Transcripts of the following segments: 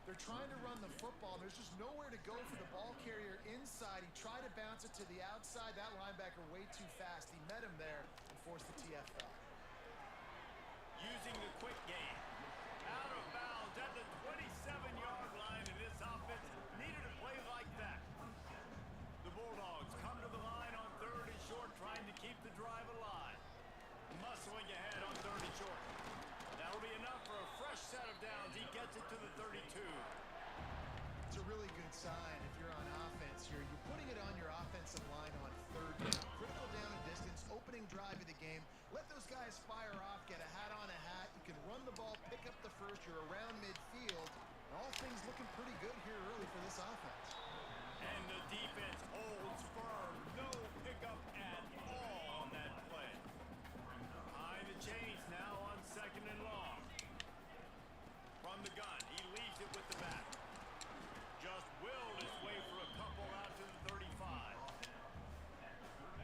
They're trying to run the football. There's just nowhere to go for the ball carrier inside. He tried to bounce it to the outside. That linebacker way too fast. He met him there and forced the TFL. Using the quick game. Out of bounds at the 27-yard line, and this offense needed a play like that. The Bulldogs come to the line on 3rd and short, trying to keep the drive alive. Muscling ahead on 3rd and short. That'll be enough for a fresh set of downs. He gets it to the 32. It's a really good sign if you're on offense here. You're putting it on your offensive line on 3rd down. Critical down and distance, opening drive of the game. Let those guys fire off, get a hat on a hat. You can run the ball, pick up the first. You're around midfield. And all things looking pretty good here early for this offense. And the defense holds firm. No pickup at all on that play. Behind the chains now on 2nd and long. From the gun, he leaves it with the back. Just willed his way for a couple out to the 35.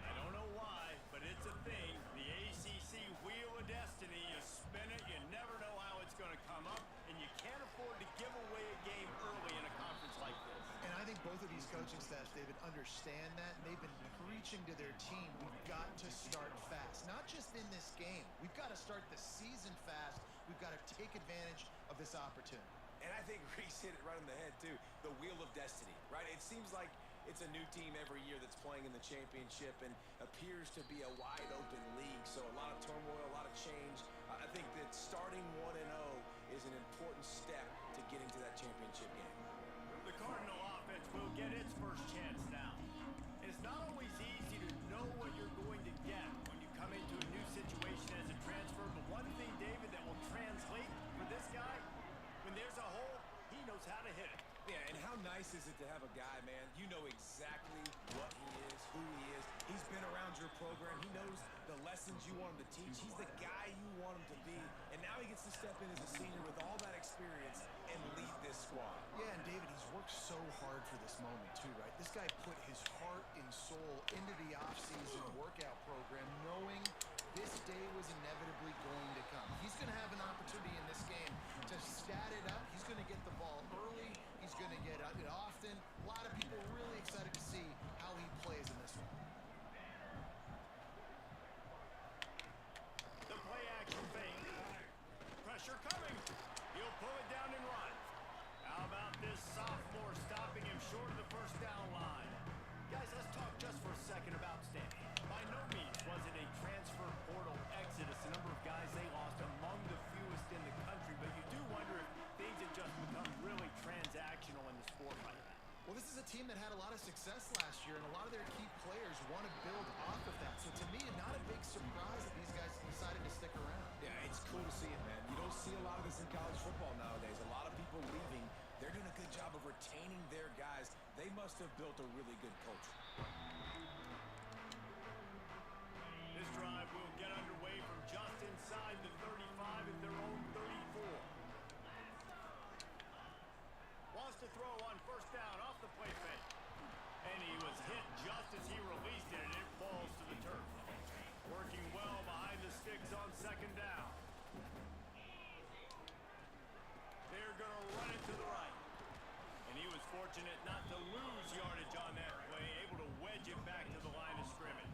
I don't know why, but it's a thing. The ACC Wheel of Destiny, you spin it, you never know how it's going to come up, and you can't afford to give away a game early in a conference like this. And I think both of these coaching staffs, David, understand that, and they've been preaching to their team, we've got to start fast. Not just in this game. We've got to start the season fast. We've got to take advantage of this opportunity. And I think Reese hit it right on the head, too. The Wheel of Destiny, right? It seems like it's a new team every year that's playing in the championship and appears to be a wide-open league. So a lot of turmoil, a lot of change. I think that starting 1-0 is an important step to getting to that championship game. The Cardinal offense will get its first chance now. It's not always easy to know what you're going to get when you come into a new situation as a transfer. But one thing, David, that will translate for this guy, when there's a hole, he knows how to hit it. Yeah, and how nice is it to have a guy, man, you know exactly what he is, who he is. He's been around your program. He knows the lessons you want him to teach. He's the guy you want him to be. And now he gets to step in as a senior with all that experience and lead this squad. Yeah, and David, he's worked so hard for this moment, too, right? This guy put his heart and soul into the offseason workout program, knowing this day was inevitably going to come. He's going to have an opportunity in this game to stat it up. He's going to get the ball early. He's going to get it often. A lot of people really excited to see how he plays in this one. The play action fake. Pressure coming. He'll pull it down and run. How about this sophomore stopping him short of the first down line? Guys, let's talk just for a second about Stanley. By no means was it a transfer portal exodus. The number of guys they lost among the fewest in the country, but you do wonder if things have just become really transactional in the sport right now. Well, this is a team that had a lot of success last year, and a lot of their key players want to build off of that. So to me, not a big surprise that these guys decided to stick around. Yeah, it's cool to see it, man. You don't see a lot of this in college football nowadays. A lot of people leaving. They're doing a good job of retaining their guys. They must have built a really good culture. This drive will get underway from just inside the 35 at their own 34. Wants to throw on first down off the play fake. And he was hit just as he released it, and it falls to the turf. Working well behind the sticks on 2nd down. They're going to run it to the right. And he was fortunate not to lose yardage on that play, able to wedge it back to the line of scrimmage.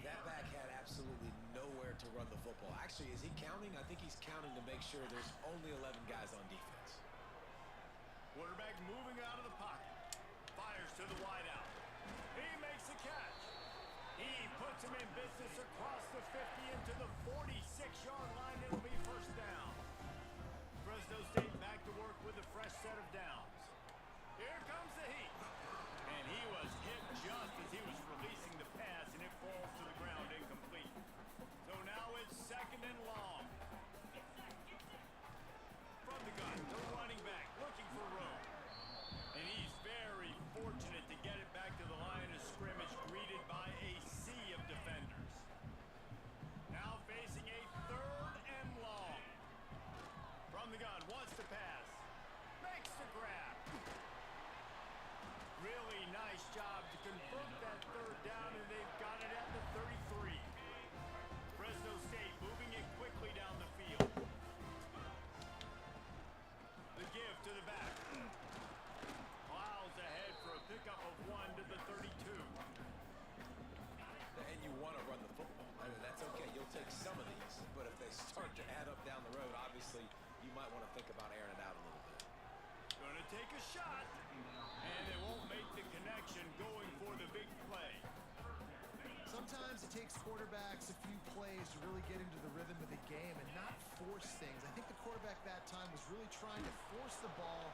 That back had absolutely nowhere to run the football. Actually, is he counting? I think he's counting to make sure there's only 11 guys on defense. Quarterback moving out of the pocket. Fires to the wideout. He makes the catch. He puts him in business across the 50 into the 46-yard line. It'll be first down. Fresno State back to work with a fresh set of downs. Here comes the heat. And he was hit just as he was releasing the pass, and it falls to the ground incomplete. So now it's 2nd and long. From the gun, the running back looking for room. And he's very fortunate to get it back to the line of scrimmage, greeted by a sea of defenders. Now facing a 3rd and long. From the gun, wants to you want to run the football. I mean, that's okay. You'll take some of these. But if they start to add up down the road, obviously you might want to think about airing it out a little bit. Gonna take a shot, and they won't make the connection going for the big play. Sometimes it takes quarterbacks a few plays to really get into the rhythm of the game and not force things. I think the quarterback that time was really trying to force the ball.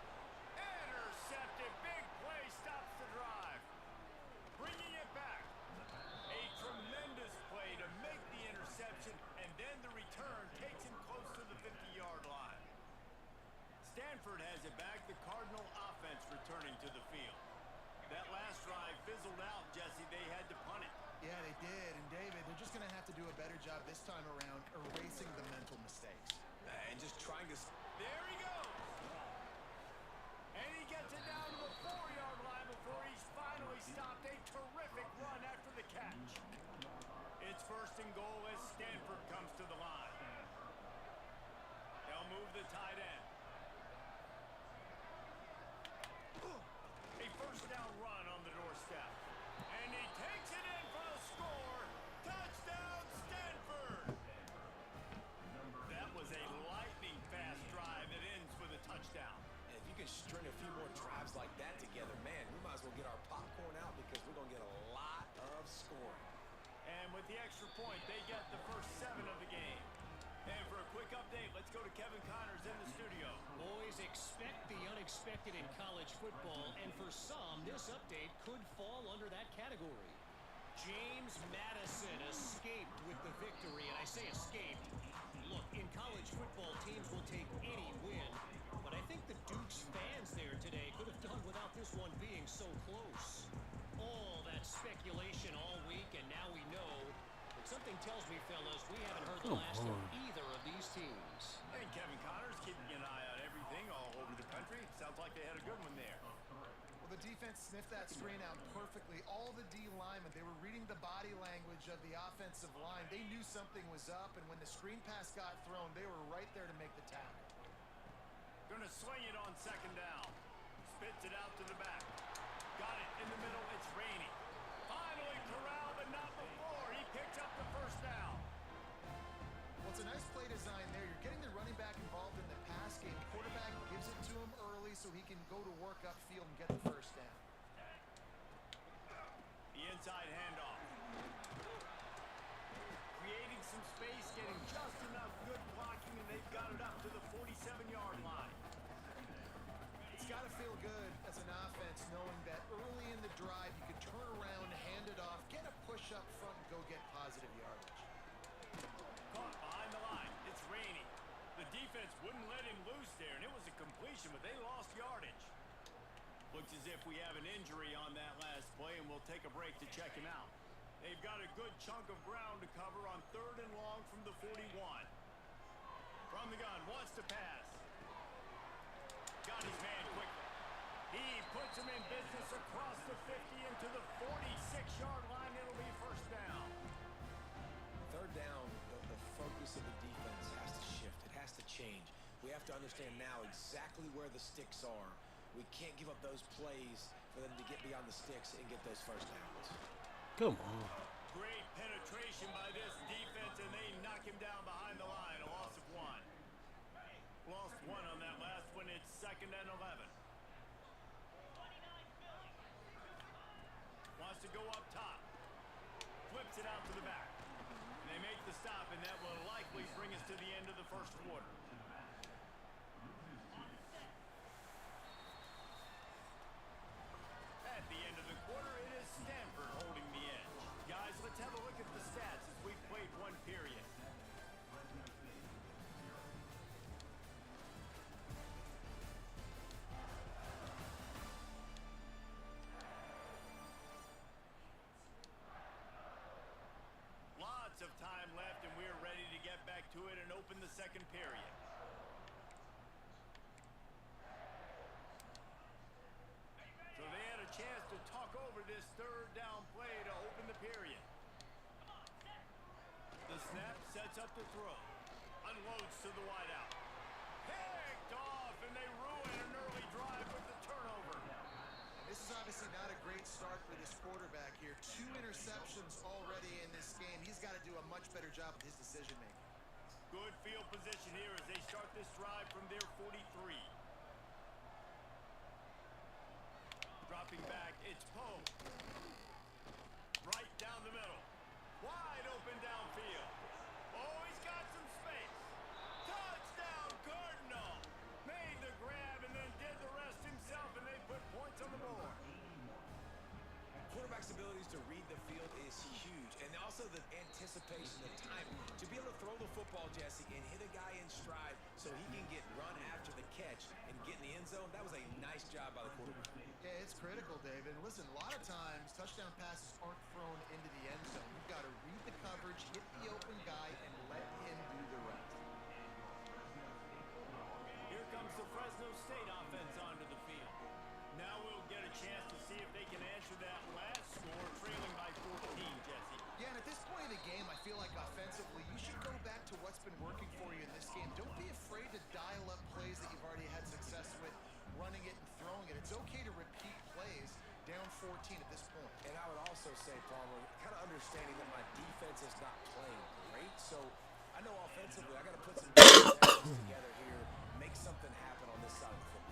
Intercepted. Big play stops the drive. Bringing it back. A tremendous play to make the interception, and then the return takes him close to the 50-yard line. Stanford has it back. The Cardinal offense returning to the field. That last drive fizzled out, Jesse. They had to punt it. Yeah, they did. And David, they're just going to have to do a better job this time around erasing the mental mistakes. And just trying to... There he goes. And he gets it down to the 4-yard line before he's finally stopped. A terrific run after the catch. It's first and goal as Stanford comes to the line. They'll move the tight end. A first down run on the doorstep. And he takes it in for the score. Touchdown, Stanford! That was a lightning-fast drive that ends with a touchdown. And if you can string a few more drives like that together, man, we might as well get our popcorn out because we're going to get a lot of scoring. And with the extra point, they get the first 7 of the game. And for a quick update, let's go to Kevin Connors in the studio. Boys, expect the unexpected in college football, and for some, this update could fall under that category. James Madison escaped with the victory, and I say escaped. Look, in college football, teams will take any win, but I think the Dukes fans there today could have done without this one being so close. All that speculation all week, and now we know. But something tells me, fellas, we haven't heard the last of either of these teams. And Kevin Connors keeping an eye on everything all over the country. Sounds like they had a good one there. Well, the defense sniffed that screen out perfectly. All the D linemen, they were reading the body language of the offensive line. They knew something was up, and when the screen pass got thrown, they were right there to make the tackle. Gonna swing it on second down. Spits it out to the back. Got it in the middle. It's Rainey. Finally corralled, but not before. He picks up the first down. Well, it's a nice play design there. You're getting the running back involved in the pass game. Quarterback gives it to him early so he can go to work upfield and get the first down. The inside handoff. Creating some space, getting just enough good blocking, and they've got it up to the 47-yard line. It's got to feel good as an offense knowing that early in the drive you can turn around, hand it off, get a push up front, and go get positive yardage. Caught behind the line. It's Rainey. The defense wouldn't let him loose there, and it was a completion, but they lost yardage. Looks as if we have an injury on that last play, and we'll take a break to check him out. They've got a good chunk of ground to cover on 3rd and long from the 41. From the gun, wants to pass. Got his man quickly. He puts him in business across the 50 into the 46-yard line. It'll be first down. 3rd down, the focus of the defense has to shift. It has to change. We have to understand now exactly where the sticks are. We can't give up those plays for them to get beyond the sticks and get those first downs. Come on. Great penetration by this defense, and they knock him down behind the line. A loss of 1. Lost 1 on that last one. It's 2nd and 11. Wants to go up top. Flips it out to the back. And they make the stop, and that will likely bring us to the end of the first quarter. At the end of the quarter, it is Stanford holding the edge. Guys, let's have a look at the stats as we've played one period. Lots of time left, and we're ready to get back to it and open the second period. So they had a chance to talk over this 3rd down play to open the period. The snap sets up the throw. Unloads to the wideout. Picked off, and they ruin an early drive with the turnover. This is obviously not a great start for this quarterback here. 2 interceptions already in this better job with his decision-making. Good field position here as they start this drive from their 43. Dropping back, it's Poe. Right down the middle. Wide open downfield. Oh, he's got some space. Touchdown, Cardinal. Made the grab and then did the rest himself, and they put points on the board. Quarterback's abilities to read the field is huge, and also the anticipation, the timing. To be able to throw the football, Jesse, and hit a guy in stride so he can get run after the catch and get in the end zone, that was a nice job by the quarterback. Yeah, it's critical, David. And listen, a lot of times, touchdown passes aren't thrown into the end zone. You've got to read the coverage, hit the open guy, and let him do the rest. Here comes the Fresno State offense onto the field. Now we'll get a chance to see if they can answer that last score, trailing by 14, Jesse. Yeah, and at this point of the game, I feel like offensively, you should go back to what's been working for you in this game. Don't be afraid to dial up plays that you've already had success with, running it and throwing it. It's okay to repeat plays down 14 at this point. And I would also say, Palmer, kind of understanding that my defense is not playing great, so I know offensively I got to put some together here, make something happen on this side of the football.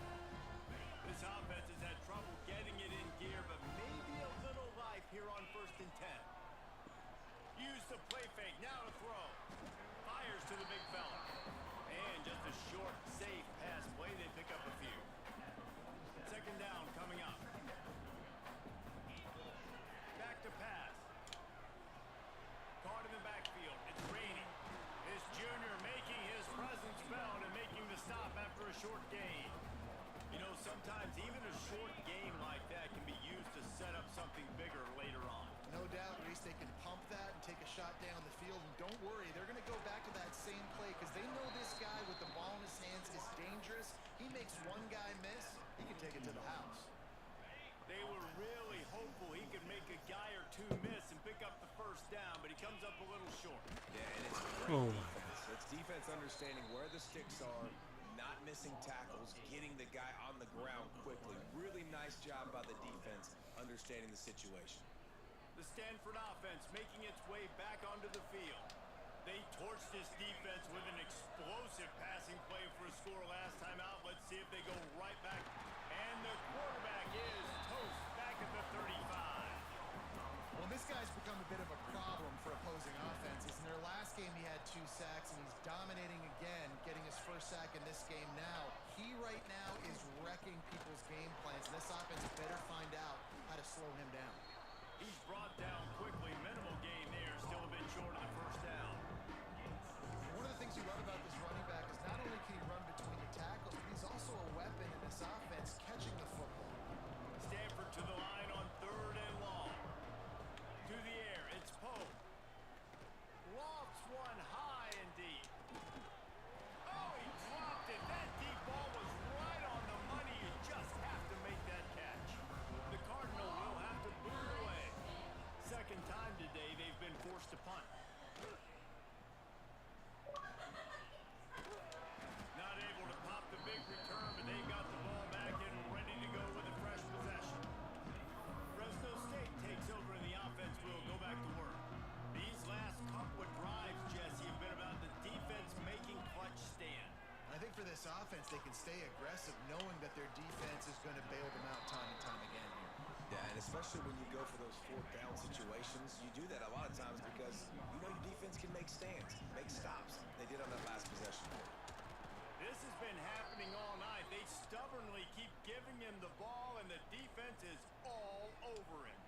This offense has had trouble getting it in gear, but maybe a little life here on 1st and 10. Use the play fake, now to throw. Fires to the big fella. And just a short, safe pass play, they pick up a few. 2nd down coming up. Back to pass. Caught in the backfield, it's raining. This junior making his presence felt and making the stop after a short gain. You know, sometimes even a short game like that can be used to set up something bigger later on. No doubt, Reese, they can pump that and take a shot down the field. And don't worry, they're going to go back to that same play because they know this guy with the ball in his hands is dangerous. He makes one guy miss, he can take it to the house. They were really hopeful he could make a guy or two miss and pick up the 1st down, but he comes up a little short. Yeah, and it's great defense. It's defense understanding where the sticks are, not missing tackles, getting the guy on the ground quickly. Really nice job by the defense understanding the situation. The Stanford offense making its way back onto the field. They torched this defense with an explosive passing play for a score last time out. Let's see if they go right back. And the quarterback is toast back at the 35. Well, this guy's become a bit of a problem for opposing offenses. In their last game, he had 2 sacks, and he's dominating again, getting his 1st sack in this game now. He right now is wrecking people's game plans, and this offense better find out how to slow him down. He's brought down quickly. Minimal gain there. Still a bit short of the 1st down. One of the things you love about this running back is not only can he run between the tackles, but he's also a weapon in this offense catching the football. Stanford to the line on 3rd and long. To the air, it's Poe. Lofts one high and deep. Oh, he dropped it. That deep ball was right on the money. You just have to make that catch. The Cardinal will have to boot it away. 2nd time today they've been forced to punt. Not able to pop the big return, but they got the ball back and ready to go with a fresh possession. Fresno State takes over and the offense will go back to work. These last couple of drives, Jesse, have been about the defense making clutch stand. I think for this offense, they can stay aggressive knowing that their defense is going to bail them out time and time again here. Yeah, and especially when you go for those 4th down situations, you do that a lot of times because you know your defense can make stands, make stops. They did on that last possession. This has been happening all night. They stubbornly keep giving him the ball, and the defense is all over him.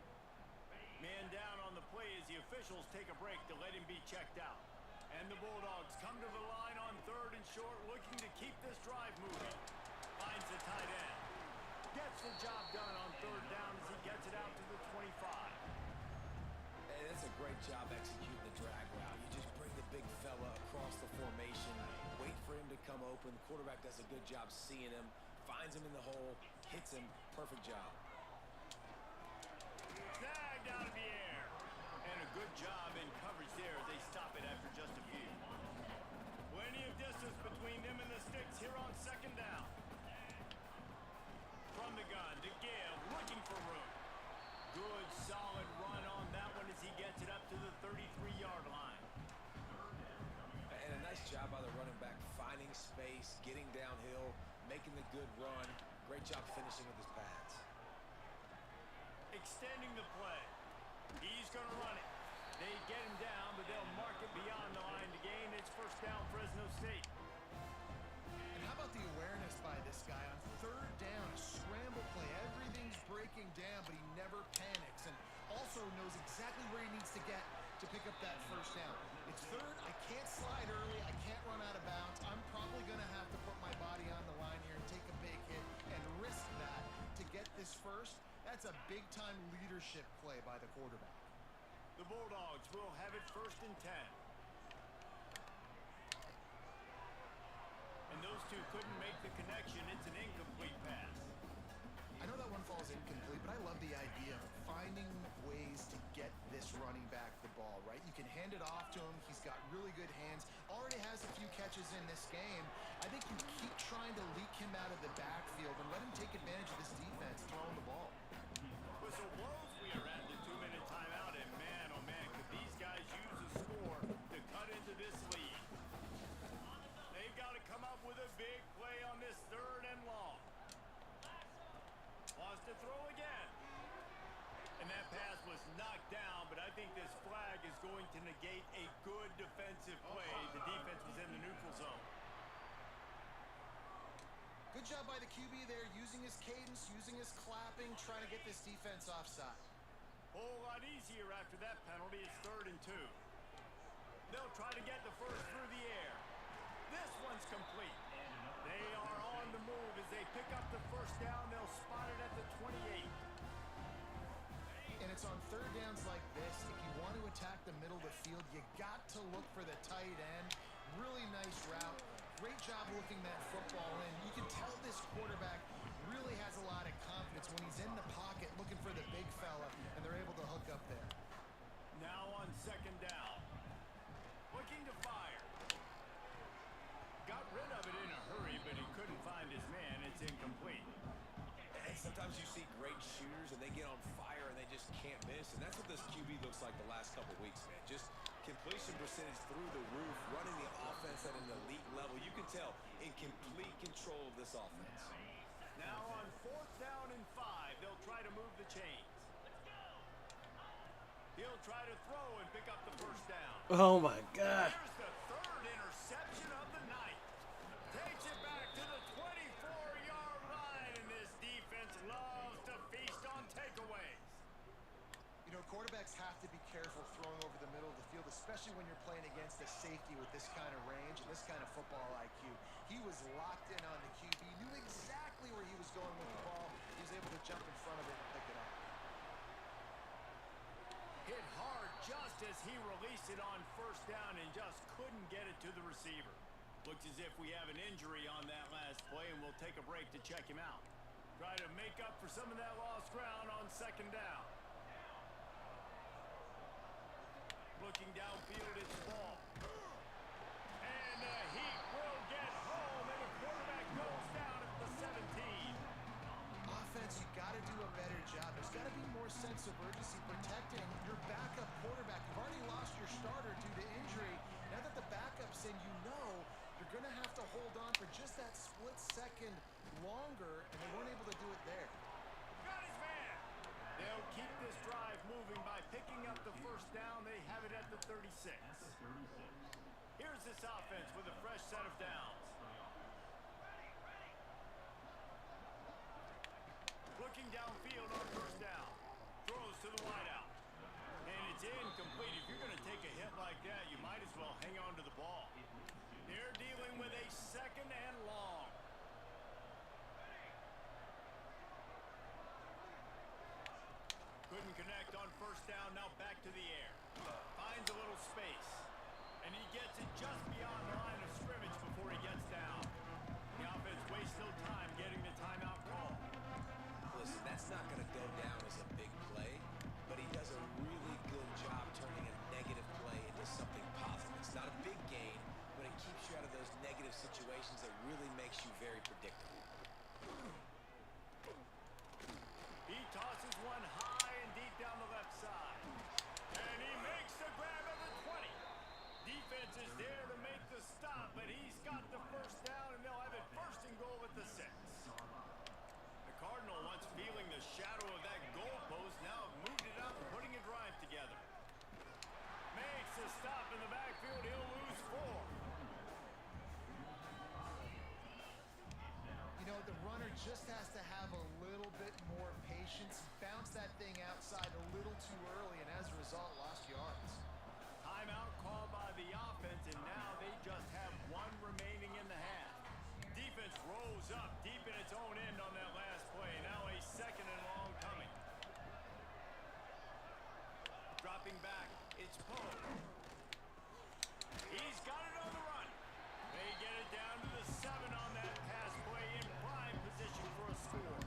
Man down on the play as the officials take a break to let him be checked out. And the Bulldogs come to the line on 3rd and short, looking to keep this drive moving. Finds the tight end. Gets the job done on 3rd down as he gets it out to the 25. And it's a great job executing the drag route. You just bring the big fella across the formation, wait for him to come open. The quarterback does a good job seeing him, finds him in the hole, hits him. Perfect job. Snagged out of the air. And a good job in coverage there as they stop it after just a few. Plenty of distance between them and the sticks here on 2nd down. From the gun to give, looking for room. Good solid run on that one as he gets it up to the 33-yard line. good run. Great job finishing with his pads. Extending the play. He's going to run it. They get him down, but they'll mark it beyond the line to gain. It's first down, Fresno State. And how about the awareness by this guy on third down, a scramble play. Everything's breaking down, but he never panics and also knows exactly where he needs to get to pick up that first down. It's third. I can't slide early. I can't run out of bounds. I'm probably going to have to put my body on the line here and take a big hit and risk that to get this first. That's a big-time leadership play by the quarterback. The Bulldogs will have it first and 10. And those two couldn't make the connection. It's an incomplete pass. I know that one falls incomplete, but I love the idea of finding ways to get this running back the ball, right? You can hand it off to him. He's got really good hands. Already has a few catches in this game. I think you keep trying to leak him out of the backfield and let him take advantage of this defense throwing the ball. Whistle blows. We are at the 2-minute timeout, and man, oh man, could these guys use a score to cut into this lead. They've got to come up with a big play on this third and long. Wants to throw again. And that pass was knocked down, but I think this flag is going to negate a good defensive play. The defense was in the neutral zone. Good job by the QB there, using his cadence, using his clapping, trying to get this defense offside. Whole lot easier after that penalty. It's 3rd and 2. They'll try to get the first through the air. This one's complete. They are on the move as they pick up the first down. They'll spot it at the 28. And it's on third downs like this. If you want to attack the middle of the field, you got to look for the tight end. Really nice route. Great job looking that football in. You can tell this quarterback really has a lot of confidence when he's in the pocket looking for the big fella, and they're able to hook up there. Now on 2nd down. Looking to fire. Got rid of it in a hurry, but he couldn't find his man. It's incomplete. And sometimes you see great shooters, and they get on fire, and they just can't miss. And that's what this QB looks like the last couple weeks, man. Just completion percentage through the roof, running the offense at an elite level. You can tell in complete control of this offense. Now on 4th down and 5, they'll try to move the chains. He'll try to throw and pick up the first down. Oh my God. Here's the 3rd interception of the night. Takes it back to the 24-yard line, and this defense loves to feast on takeaways. You know, quarterbacks have to be careful throwing over the middle of the field, especially when you're playing against a safety with this kind of range and this kind of football IQ. He was locked in on the QB, knew exactly where he was going with the ball. He was able to jump in front of it and pick it up. Hit hard just as he released it on 1st down and just couldn't get it to the receiver. Looks as if we have an injury on that last play, and we'll take a break to check him out. Try to make up for some of that lost ground on 2nd down. Looking downfield, it's ball. And the Heat will get home, and the quarterback goes down at the 17. Offense, you got to do a better job. There's got to be more sense of urgency protecting your backup quarterback. You've already lost your starter due to injury. Now that the backup's in, you know you're going to have to hold on for just that split second longer, and they weren't able to do it there. Got his man. They'll keep this drive moving by picking up the first down. They have it at the 36. Here's this offense with a fresh set of downs. Looking downfield on 1st down. Throws to the wideout. And it's incomplete. If you're going to take a hit like that, you might as well hang on to the ball. They're dealing with a 2nd and long. Couldn't connect on 1st down. Now back to the air. Finds a little space. And he gets it just beyond the line of scrimmage before he gets down. The offense wastes no time getting the timeout call. Listen, that's not going to go down as a big play, but he does a really good job turning a negative play into something positive. It's not a big gain, but it keeps you out of those negative situations that really makes you very predictable. He tosses one high and deep down the left side. And he makes the grab at the 20. Defense is there to make the stop, but he's got the first down, and they'll have it 1st and goal at the 6. just has to have a little bit more patience. Bounce that thing outside a little too early, and as a result, lost yards. Timeout called by the offense, and now they just have one remaining in the half. Defense rolls up deep in its own end on that last play. Now a 2nd and long coming. Dropping back, it's Poe. He's got it on the run. They get it down to the 7 on that pass play in prime position for a score.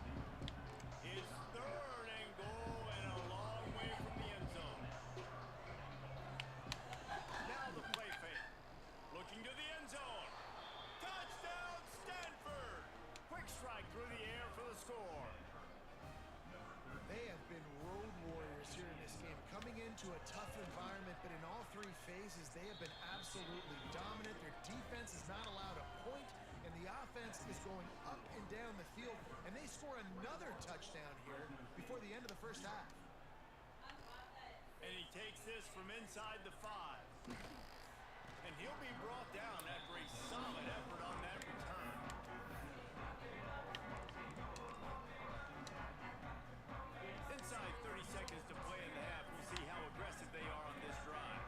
It's 3rd and goal and a long way from the end zone. Now the play fake. Looking to the end zone. Touchdown, Stanford! Quick strike through the air for the score. They have been road warriors here in this game, coming into a tough environment, but in all 3 phases, they have been absolutely dominant. Their defense is not allowed a point, and the offense is going up and down the field, and they score another touchdown here before the end of the first half. And he takes this from inside the 5. And he'll be brought down after a solid effort on that return. Inside 30 seconds to play in the half. We'll see how aggressive they are on this drive.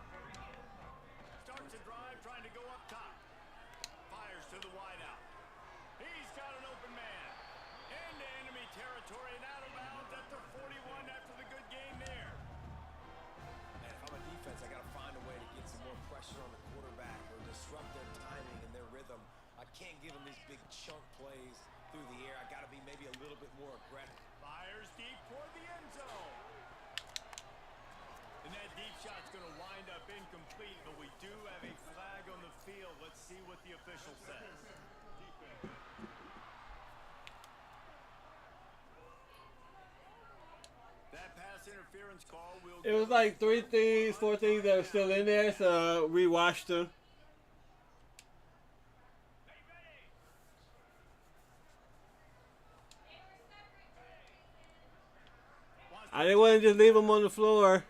Starts a drive trying to go up top. Fires to the wideout. He's got an open man. Into enemy territory and out of bounds at the 41 after the good game there. And if I'm a defense, I got to find a way to get some more pressure on the quarterback or disrupt their timing and their rhythm. I can't give them these big chunk plays through the air. I got to be maybe a little bit more aggressive. Fires deep toward the end zone. And that deep shot's going to wind up incomplete, but we do have a flag on the field. Let's see what the official says. That pass interference call will It was like 3 things, 4 things that were still in there, so we watched them. I didn't want to just leave them on the floor.